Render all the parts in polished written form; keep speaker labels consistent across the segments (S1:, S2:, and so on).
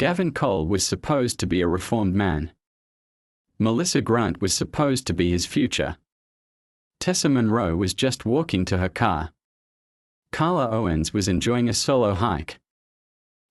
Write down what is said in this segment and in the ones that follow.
S1: Gavin Cole was supposed to be a reformed man. Melissa Grant was supposed to be his future. Tessa Monroe was just walking to her car. Carla Owens was enjoying a solo hike.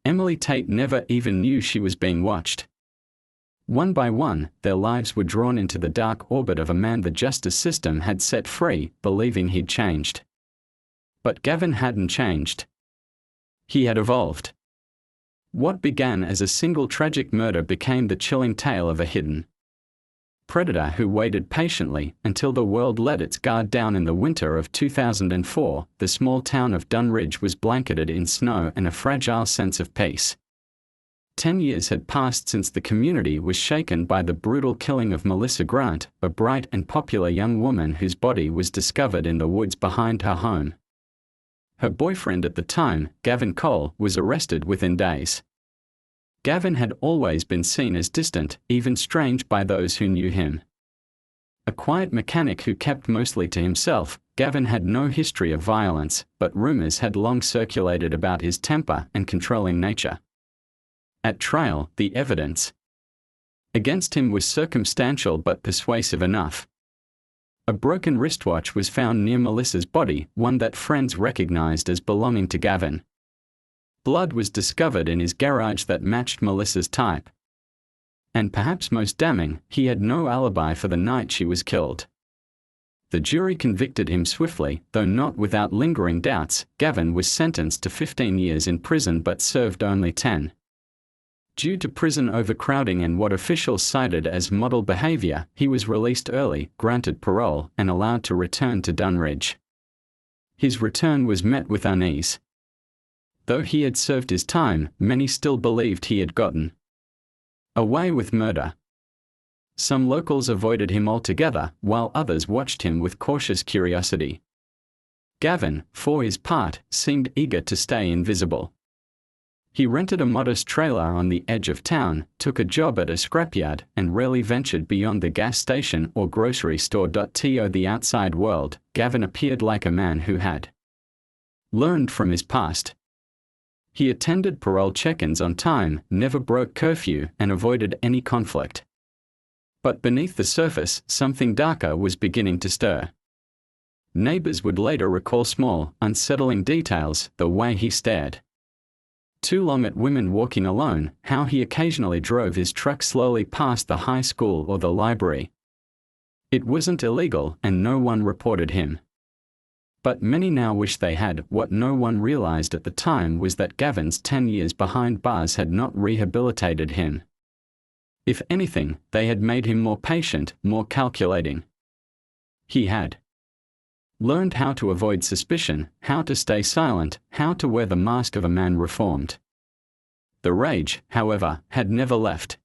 S1: Emily Tate never even knew she was being watched. One by one, their lives were drawn into the dark orbit of a man the justice system had set free, believing he'd changed. But Gavin hadn't changed. He had evolved. What began as a single tragic murder became the chilling tale of a hidden predator who waited patiently until the world let its guard down. In the winter of 2004, the small town of Dunridge was blanketed in snow and a fragile sense of peace. 10 years had passed since the community was shaken by the brutal killing of Melissa Grant, a bright and popular young woman whose body was discovered in the woods behind her home. Her boyfriend at the time, Gavin Cole, was arrested within days. Gavin had always been seen as distant, even strange by those who knew him. A quiet mechanic who kept mostly to himself, Gavin had no history of violence, but rumors had long circulated about his temper and controlling nature. At trial, the evidence against him was circumstantial but persuasive enough. A broken wristwatch was found near Melissa's body, one that friends recognized as belonging to Gavin. Blood was discovered in his garage that matched Melissa's type. And perhaps most damning, he had no alibi for the night she was killed. The jury convicted him swiftly, though not without lingering doubts. Gavin was sentenced to 15 years in prison but served only 10. Due to prison overcrowding and what officials cited as model behavior, he was released early, granted parole, and allowed to return to Dunridge. His return was met with unease. Though he had served his time, many still believed he had gotten away with murder. Some locals avoided him altogether, while others watched him with cautious curiosity. Gavin, for his part, seemed eager to stay invisible. He rented a modest trailer on the edge of town, took a job at a scrapyard, and rarely ventured beyond the gas station or grocery store. To the outside world, Gavin appeared like a man who had learned from his past. He attended parole check-ins on time, never broke curfew, and avoided any conflict. But beneath the surface, something darker was beginning to stir. Neighbors would later recall small, unsettling details: the way he stared too long at women walking alone, how he occasionally drove his truck slowly past the high school or the library. It wasn't illegal, and no one reported him. But many now wish they had. What no one realized at the time was that Gavin's 10 years behind bars had not rehabilitated him. If anything, they had made him more patient, more calculating. He had learned how to avoid suspicion, how to stay silent, how to wear the mask of a man reformed. The rage, however, had never left.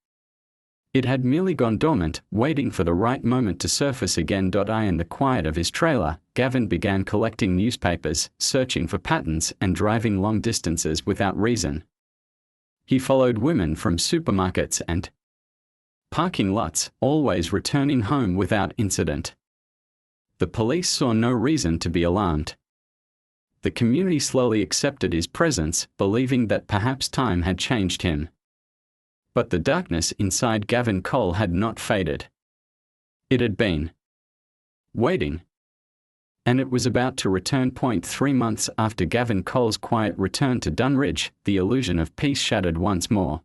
S1: It had merely gone dormant, waiting for the right moment to surface again. In the quiet of his trailer, Gavin began collecting newspapers, searching for patterns, and driving long distances without reason. He followed women from supermarkets and parking lots, always returning home without incident. The police saw no reason to be alarmed. The community slowly accepted his presence, believing that perhaps time had changed him. But the darkness inside Gavin Cole had not faded. It had been waiting. And it was about to return. 3 months after Gavin Cole's quiet return to Dunridge, the illusion of peace shattered once more.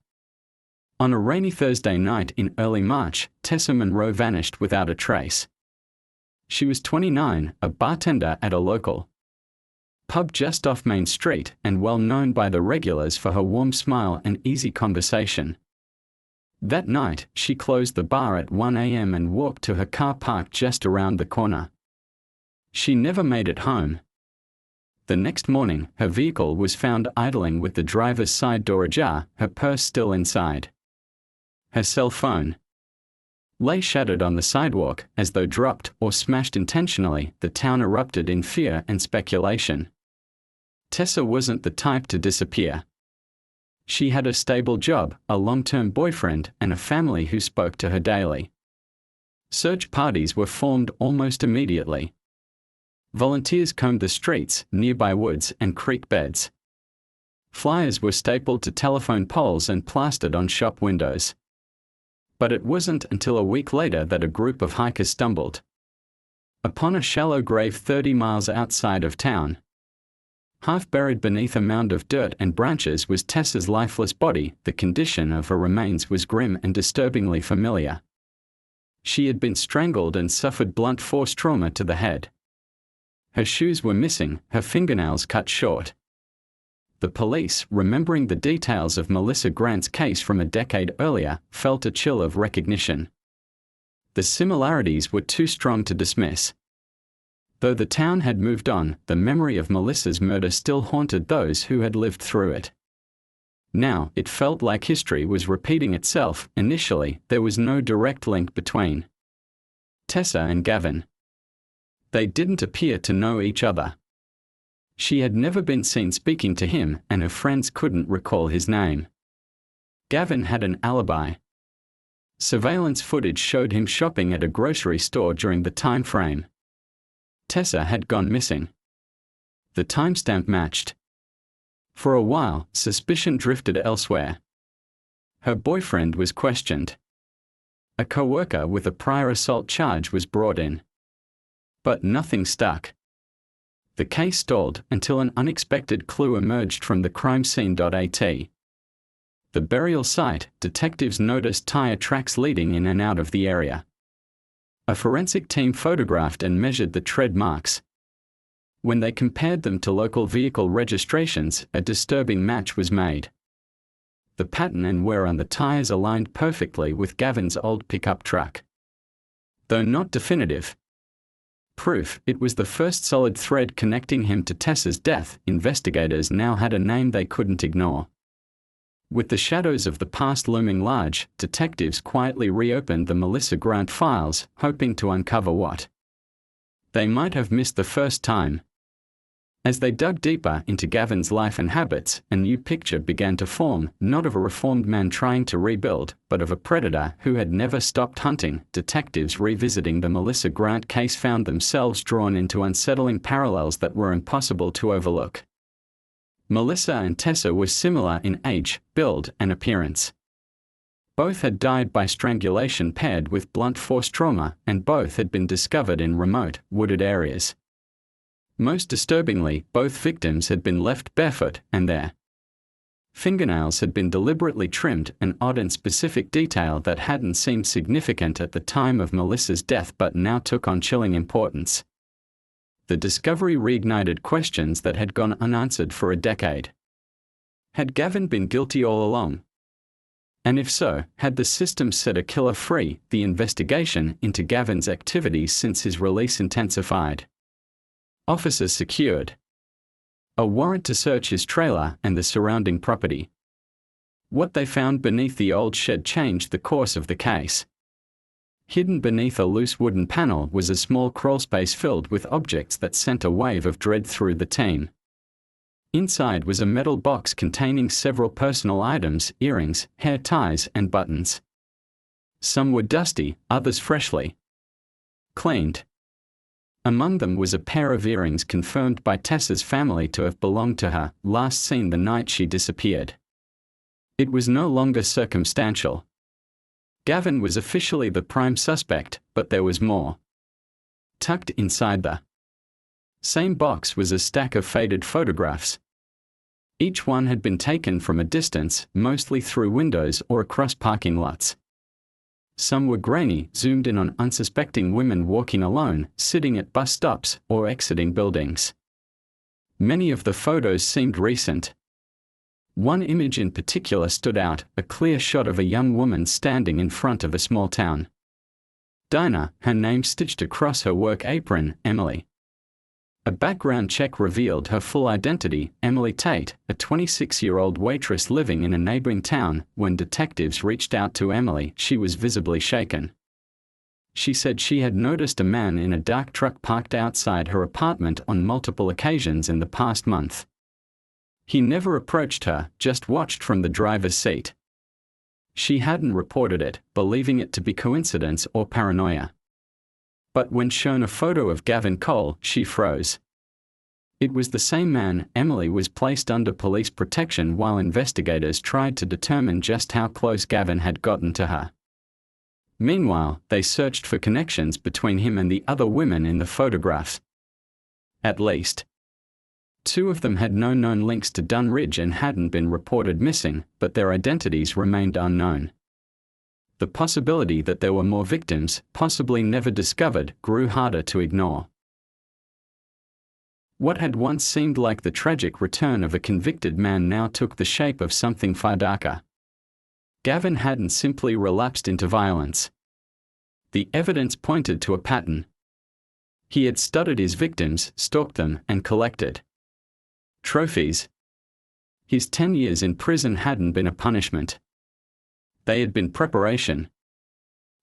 S1: On a rainy Thursday night in early March, Tessa Monroe vanished without a trace. She was 29, a bartender at a local pub just off Main Street, and well known by the regulars for her warm smile and easy conversation. That night, she closed the bar at 1 a.m. and walked to her car parked just around the corner. She never made it home. The next morning, her vehicle was found idling with the driver's side door ajar, her purse still inside. Her cell phone lay shattered on the sidewalk, as though dropped or smashed intentionally. The town erupted in fear and speculation. Tessa wasn't the type to disappear. She had a stable job, a long-term boyfriend, and a family who spoke to her daily. Search parties were formed almost immediately. Volunteers combed the streets, nearby woods, and creek beds. Flyers were stapled to telephone poles and plastered on shop windows. But it wasn't until a week later that a group of hikers stumbled upon a shallow grave 30 miles outside of town. Half buried beneath a mound of dirt and branches was Tessa's lifeless body. The condition of her remains was grim and disturbingly familiar. She had been strangled and suffered blunt force trauma to the head. Her shoes were missing, her fingernails cut short. The police, remembering the details of Melissa Grant's case from a decade earlier, felt a chill of recognition. The similarities were too strong to dismiss. Though the town had moved on, the memory of Melissa's murder still haunted those who had lived through it. Now, it felt like history was repeating itself. Initially, there was no direct link between Tessa and Gavin. They didn't appear to know each other. She had never been seen speaking to him, and her friends couldn't recall his name. Gavin had an alibi. Surveillance footage showed him shopping at a grocery store during the time frame. Tessa had gone missing. The timestamp matched. For a while, suspicion drifted elsewhere. Her boyfriend was questioned. A co-worker with a prior assault charge was brought in. But nothing stuck. The case stalled until an unexpected clue emerged from the crime scene.at. The burial site, detectives noticed tire tracks leading in and out of the area. A forensic team photographed and measured the tread marks. When they compared them to local vehicle registrations, a disturbing match was made. The pattern and wear on the tires aligned perfectly with Gavin's old pickup truck. Though not definitive proof, it was the first solid thread connecting him to Tessa's death. Investigators now had a name they couldn't ignore. With the shadows of the past looming large, detectives quietly reopened the Melissa Grant files, hoping to uncover what they might have missed the first time. As they dug deeper into Gavin's life and habits, a new picture began to form, not of a reformed man trying to rebuild, but of a predator who had never stopped hunting. Detectives revisiting the Melissa Grant case found themselves drawn into unsettling parallels that were impossible to overlook. Melissa and Tessa were similar in age, build, and appearance. Both had died by strangulation paired with blunt force trauma, and both had been discovered in remote, wooded areas. Most disturbingly, both victims had been left barefoot, and their fingernails had been deliberately trimmed, an odd and specific detail that hadn't seemed significant at the time of Melissa's death but now took on chilling importance. The discovery reignited questions that had gone unanswered for a decade. Had Gavin been guilty all along? And if so, had the system set a killer free? The investigation into Gavin's activities since his release intensified. Officers secured a warrant to search his trailer and the surrounding property. What they found beneath the old shed changed the course of the case. Hidden beneath a loose wooden panel was a small crawlspace filled with objects that sent a wave of dread through the team. Inside was a metal box containing several personal items, earrings, hair ties, and buttons. Some were dusty, others freshly cleaned. Among them was a pair of earrings confirmed by Tessa's family to have belonged to her, last seen the night she disappeared. It was no longer circumstantial. Gavin was officially the prime suspect, but there was more. Tucked inside the same box was a stack of faded photographs. Each one had been taken from a distance, mostly through windows or across parking lots. Some were grainy, zoomed in on unsuspecting women walking alone, sitting at bus stops, or exiting buildings. Many of the photos seemed recent. One image in particular stood out, a clear shot of a young woman standing in front of a small-town diner, her name stitched across her work apron, Emily. A background check revealed her full identity, Emily Tate, a 26-year-old waitress living in a neighboring town. When detectives reached out to Emily, she was visibly shaken. She said she had noticed a man in a dark truck parked outside her apartment on multiple occasions in the past month. He never approached her, just watched from the driver's seat. She hadn't reported it, believing it to be coincidence or paranoia. But when shown a photo of Gavin Cole, she froze. It was the same man. Emily was placed under police protection while investigators tried to determine just how close Gavin had gotten to her. Meanwhile, they searched for connections between him and the other women in the photographs. At least 2 of them had no known links to Dunridge and hadn't been reported missing, but their identities remained unknown. The possibility that there were more victims, possibly never discovered, grew harder to ignore. What had once seemed like the tragic return of a convicted man now took the shape of something far darker. Gavin hadn't simply relapsed into violence. The evidence pointed to a pattern. He had studied his victims, stalked them, and collected trophies. His 10 years in prison hadn't been a punishment. They had been preparation.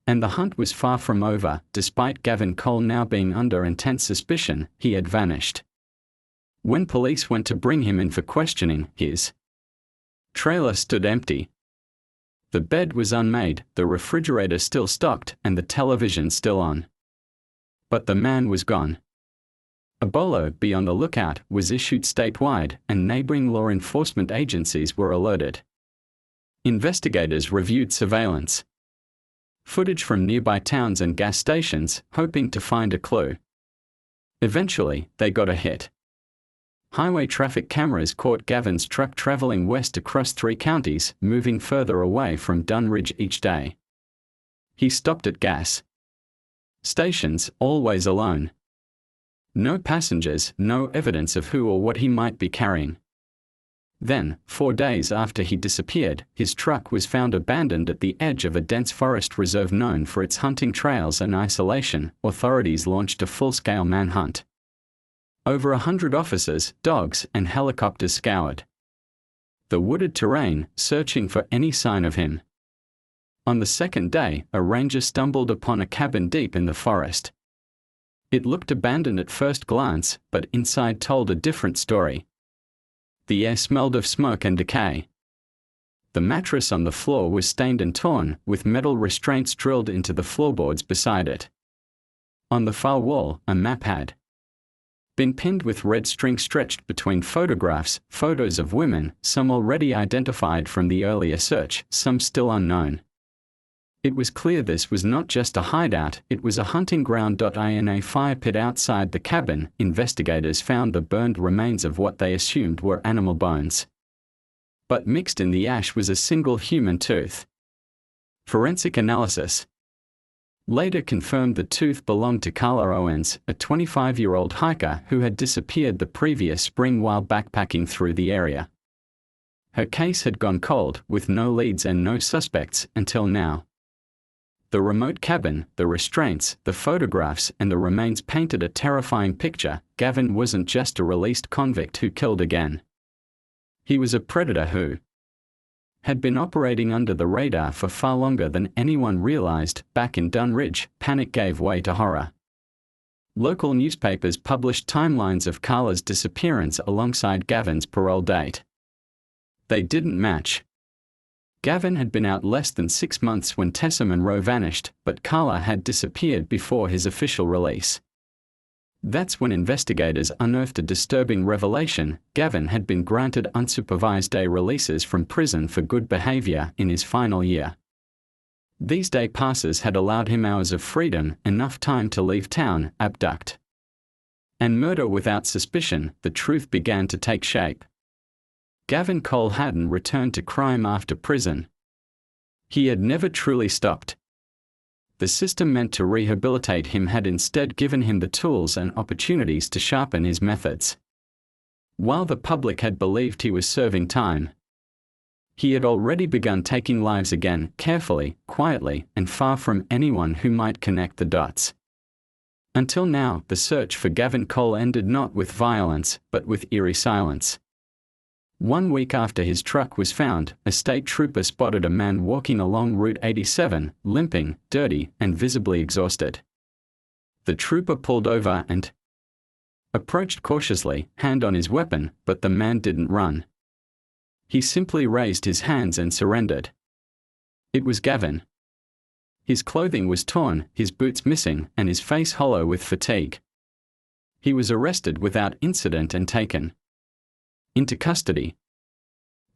S1: And the hunt was far from over. Despite Gavin Cole now being under intense suspicion, he had vanished. When police went to bring him in for questioning, his trailer stood empty. The bed was unmade, the refrigerator still stocked, and the television still on. But the man was gone. A bolo, be on the lookout, was issued statewide, and neighboring law enforcement agencies were alerted. Investigators reviewed surveillance footage from nearby towns and gas stations, hoping to find a clue. Eventually, they got a hit. Highway traffic cameras caught Gavin's truck traveling west across 3 counties, moving further away from Dunridge each day. He stopped at gas stations, always alone. No passengers, no evidence of who or what he might be carrying. Then, 4 days after he disappeared, his truck was found abandoned at the edge of a dense forest reserve known for its hunting trails and isolation. Authorities launched a full-scale manhunt. Over 100 officers, dogs, and helicopters scoured the wooded terrain, searching for any sign of him. On the 2nd day, a ranger stumbled upon a cabin deep in the forest. It looked abandoned at first glance, but inside told a different story. The air smelled of smoke and decay. The mattress on the floor was stained and torn, with metal restraints drilled into the floorboards beside it. On the far wall, a map had been pinned with red string stretched between photographs, photos of women, some already identified from the earlier search, some still unknown. It was clear this was not just a hideout, it was a hunting ground. In a fire pit outside the cabin, investigators found the burned remains of what they assumed were animal bones. But mixed in the ash was a single human tooth. Forensic analysis later confirmed the tooth belonged to Carla Owens, a 25-year-old hiker who had disappeared the previous spring while backpacking through the area. Her case had gone cold, with no leads and no suspects until now. The remote cabin, the restraints, the photographs, and the remains painted a terrifying picture. Gavin wasn't just a released convict who killed again. He was a predator who had been operating under the radar for far longer than anyone realized. Back in Dunridge, panic gave way to horror. Local newspapers published timelines of Carla's disappearance alongside Gavin's parole date. They didn't match. Gavin had been out less than 6 months when Tessa Monroe vanished, but Carla had disappeared before his official release. That's when investigators unearthed a disturbing revelation. Gavin had been granted unsupervised day releases from prison for good behavior in his final year. These day passes had allowed him hours of freedom, enough time to leave town, abduct, and murder without suspicion. The truth began to take shape. Gavin Cole hadn't returned to crime after prison. He had never truly stopped. The system meant to rehabilitate him had instead given him the tools and opportunities to sharpen his methods. While the public had believed he was serving time, he had already begun taking lives again, carefully, quietly, and far from anyone who might connect the dots. Until now, the search for Gavin Cole ended not with violence, but with eerie silence. 1 week after his truck was found, a state trooper spotted a man walking along Route 87, limping, dirty, and visibly exhausted. The trooper pulled over and approached cautiously, hand on his weapon, but the man didn't run. He simply raised his hands and surrendered. It was Gavin. His clothing was torn, his boots missing, and his face hollow with fatigue. He was arrested without incident and taken into custody.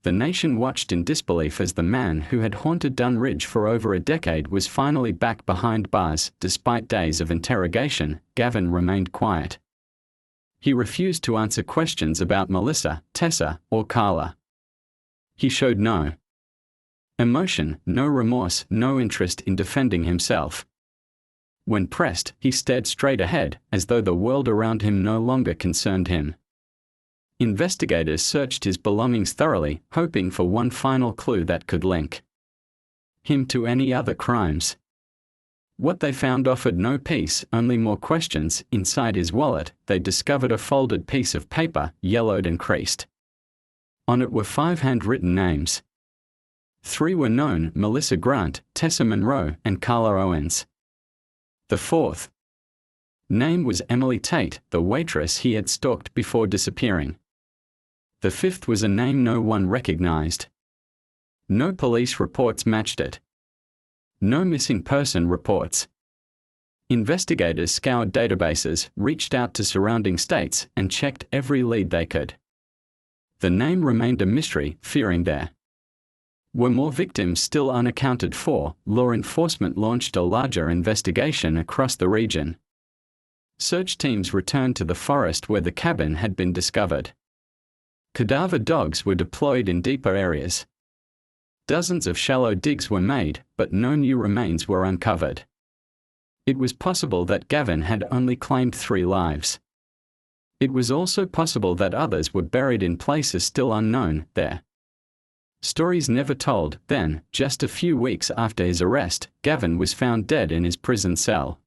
S1: The nation watched in disbelief as the man who had haunted Dunridge for over a decade was finally back behind bars. Despite days of interrogation, Gavin remained quiet. He refused to answer questions about Melissa, Tessa, or Carla. He showed no emotion, no remorse, no interest in defending himself. When pressed, he stared straight ahead, as though the world around him no longer concerned him. Investigators searched his belongings thoroughly, hoping for one final clue that could link him to any other crimes. What they found offered no peace, only more questions. Inside his wallet, they discovered a folded piece of paper, yellowed and creased. On it were 5 handwritten names. 3 were known: Melissa Grant, Tessa Monroe, and Carla Owens. The 4th name was Emily Tate, the waitress he had stalked before disappearing. The 5th was a name no one recognized. No police reports matched it. No missing person reports. Investigators scoured databases, reached out to surrounding states, and checked every lead they could. The name remained a mystery, fearing there were more victims still unaccounted for. Law enforcement launched a larger investigation across the region. Search teams returned to the forest where the cabin had been discovered. Cadaver dogs were deployed in deeper areas. Dozens of shallow digs were made, but no new remains were uncovered. It was possible that Gavin had only claimed 3 lives. It was also possible that others were buried in places still unknown. There stories never told. Then, just a few weeks after his arrest, Gavin was found dead in his prison cell.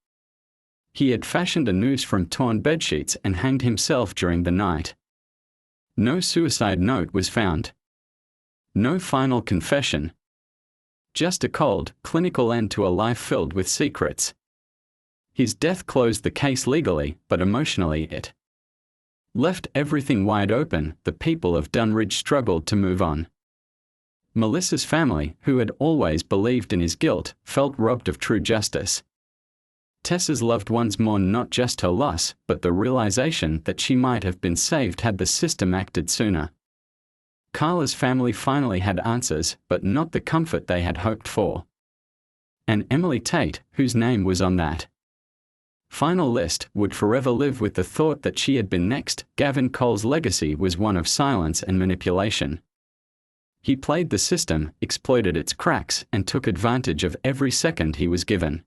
S1: He had fashioned a noose from torn bedsheets and hanged himself during the night. No suicide note was found. No final confession. Just a cold, clinical end to a life filled with secrets. His death closed the case legally, but emotionally it left everything wide open. The people of Dunridge struggled to move on. Melissa's family, who had always believed in his guilt, felt robbed of true justice. Tessa's loved ones mourned not just her loss, but the realization that she might have been saved had the system acted sooner. Carla's family finally had answers, but not the comfort they had hoped for. And Emily Tate, whose name was on that final list, would forever live with the thought that she had been next. Gavin Cole's legacy was one of silence and manipulation. He played the system, exploited its cracks, and took advantage of every second he was given.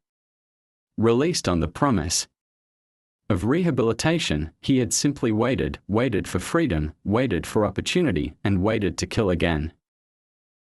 S1: Released on the promise of rehabilitation, he had simply waited for freedom, waited for opportunity, and waited to kill again.